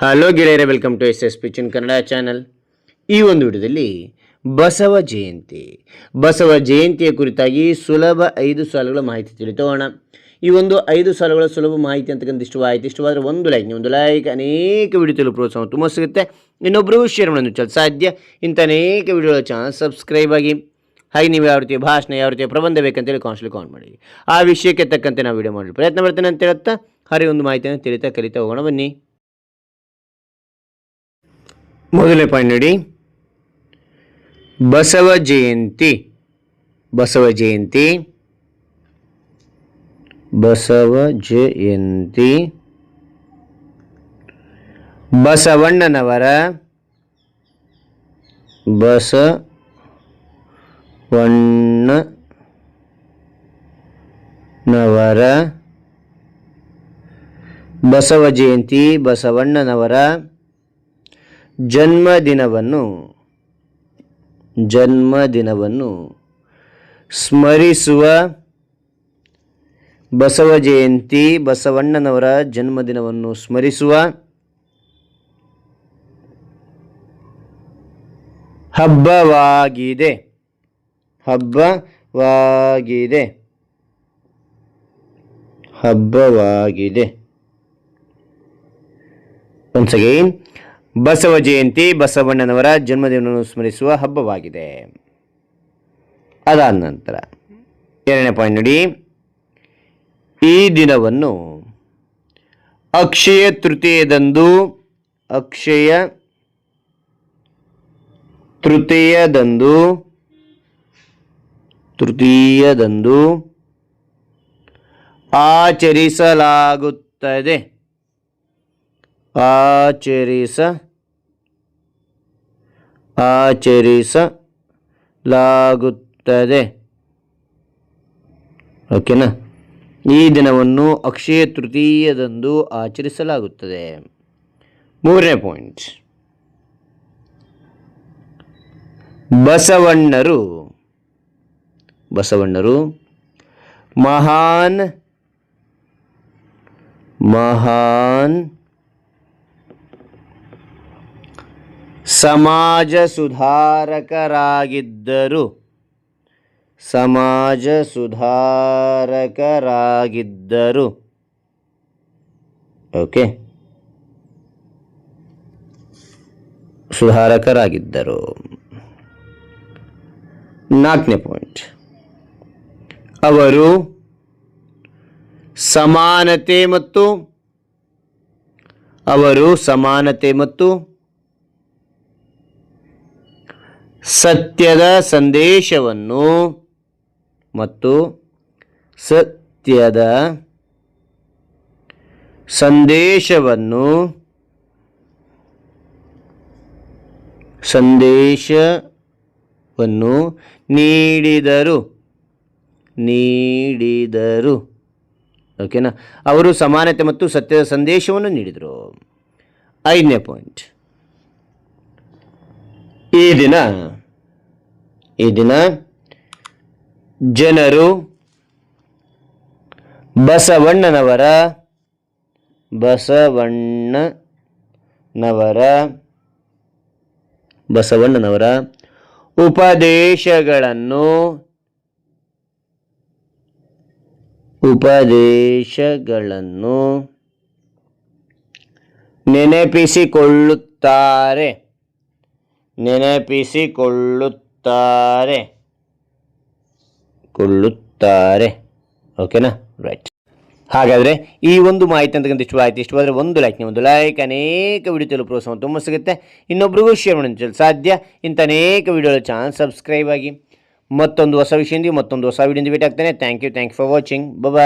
Hello ಗೆಳೆಯರೆ, welcome to S ಪಿಚಿನ್ Kannada channel. ಈ ಒಂದು ವಿಡಿಯೋದಲ್ಲಿ ಬಸವ ಜಯಂತಿಯ ಕುರಿತಾಗಿ ಸುಲಭ 5 ಸಾಲುಗಳ ಮಾಹಿತಿ ತಿಳಿತೋಣ. ಈ ಒಂದು 5 ಸಾಲುಗಳ ಸುಲಭ ಮಾಹಿತಿ ಅಂತಕ್ಕಂಥ ಇಷ್ಟವಾದರೆ ಒಂದು ಲೈಕ್ ಅನೇಕ ವಿಡಿಯೋ ತಿಳಿದು ಪ್ರೋತ್ಸಾಹ ತುಂಬ ಸಿಗುತ್ತೆ. ಇನ್ನೊಬ್ಬರಿಗೂ ಶೇರ್ ಮಾಡೋದು ಸಾಧ್ಯ. ಇಂಥ ಅನೇಕ ವಿಡಿಯೋಗಳ ಚಾನಲ್ ಸಬ್ಸ್ಕ್ರೈಬ್ ಆಗಿ. ಹಾಗೆ ನೀವು ಯಾವ ರೀತಿಯ ಭಾಷಣ, ಯಾವ ರೀತಿಯ ಪ್ರಬಂಧ ಬೇಕಂತೇಳಿ ಕಾಮೆಂಟ್ ಮಾಡಿ. ಆ ವಿಷಯಕ್ಕೆ ತಕ್ಕಂತೆ ನಾವು ವಿಡಿಯೋ ಮಾಡಲು ಪ್ರಯತ್ನ ಮಾಡ್ತೇನೆ ಅಂತ ಹೇಳುತ್ತಾ ಹರಿ ಒಂದು ಮಾಹಿತಿಯನ್ನು ಕಲಿತಾ ಹೋಗೋಣ ಬನ್ನಿ. ಮೊದಲನೇ ಪಾಯಿಂಟ್ ನೋಡಿ, ಬಸವ ಜಯಂತಿ. ಬಸವಣ್ಣನವರ ಬಸವ ಜಯಂತಿ ಬಸವಣ್ಣನವರ ಜನ್ಮದಿನವನ್ನು ಸ್ಮರಿಸುವ ಬಸವ ಜಯಂತಿ ಬಸವಣ್ಣನವರ ಜನ್ಮದಿನವನ್ನು ಸ್ಮರಿಸುವ ಹಬ್ಬವಾಗಿದೆ. ಒನ್ಸ್ ಅಗೈನ್, ಬಸವ ಜಯಂತಿ ಬಸವಣ್ಣನವರ ಜನ್ಮದಿನವನ್ನು ಸ್ಮರಿಸುವ ಹಬ್ಬವಾಗಿದೆ. ಅದಾದ ನಂತರ ಎರಡನೇ ಪಾಯಿಂಟ್ ನೋಡಿ, ಈ ದಿನವನ್ನು ಅಕ್ಷಯ ತೃತೀಯದಂದು ಆಚರಿಸಲಾಗುತ್ತದೆ. ಓಕೆನಾ? ಈ ದಿನವನ್ನು ಅಕ್ಷಯ ತೃತೀಯದಂದು ಆಚರಿಸಲಾಗುತ್ತದೆ. ಮೂರನೇ ಪಾಯಿಂಟ್, ಬಸವಣ್ಣರು ಮಹಾನ್ ಸಮಾಜ ಸುಧಾರಕರಾಗಿದ್ದರು. ಓಕೆ, ಸುಧಾರಕರಾಗಿದ್ದರು. ನಾಲ್ಕನೇ ಪಾಯಿಂಟ್, ಅವರು ಸಮಾನತೆ ಮತ್ತು ಸತ್ಯದ ಸಂದೇಶವನ್ನು ನೀಡಿದರು. ಓಕೆನಾ? ಅವರು ಸಮಾನತೆ ಮತ್ತು ಸತ್ಯದ ಸಂದೇಶವನ್ನು ನೀಡಿದರು. ಐದನೇ ಪಾಯಿಂಟ್, ಈ ದಿನ ಜನರು ಬಸವಣ್ಣನವರ ಉಪದೇಶಗಳನ್ನು ನೆನಪಿಸಿಕೊಳ್ಳುತ್ತಾರೆ. ಓಕೆನಾ? ರೈಟ್. ಹಾಗಾದರೆ ಈ ಒಂದು ಮಾಹಿತಿ ಅಂತಕ್ಕಂಥ ಇಷ್ಟವಾದರೆ ಒಂದು ಲೈಕ್ ಅನೇಕ ವಿಡಿಯೋ ತಿಳಿದು ಪ್ರೋತ್ಸಾಹ ತುಂಬ ಸಿಗುತ್ತೆ. ಇನ್ನೊಬ್ರಿಗೂ ಶೇರ್ ಮಾಡೋದು ಸಾಧ್ಯ. ಇಂಥ ಅನೇಕ ವಿಡಿಯೋಗಳ ಚಾನಲ್ ಸಬ್ಸ್ಕ್ರೈಬ್ ಆಗಿ. ಮತ್ತೊಂದು ಹೊಸ ವಿಷಯದಿಂದ ಮತ್ತೊಂದು ಹೊಸ ವಿಡಿಯೋದಿಂದ ಭೇಟಿ ಆಗ್ತಾನೆ. Thank you for watching. Bye.